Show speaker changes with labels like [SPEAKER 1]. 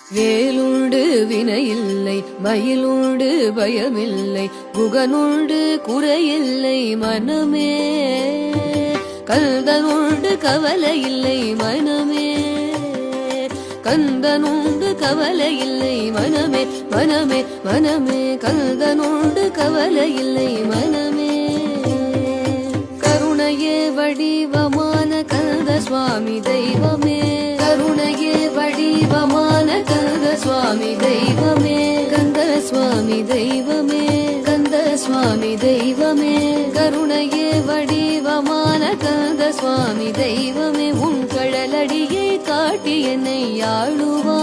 [SPEAKER 1] வேலுண்டு வினையில்லை மயிலுண்டு பயமில்லை குகனுண்டு குறையில்லை மனமே கந்தனுண்டு கவலை இல்லை மனமே கந்தனுண்டு கவலை இல்லை மனமே மனமே மனமே கந்தனுண்டு கவலை இல்லை மனமே கருணையே வடிவமான கந்த சுவாமி தெய்வமே கருணையே வடிவமான கந்த சுவாமி தெய்வமே கந்த சுவாமி தெய்வமே கந்த சுவாமி தெய்வமே கருணையே வடிவமான கந்த சுவாமி தெய்வமே உன் கடலடியை காட்டி என்னை ஆளுவா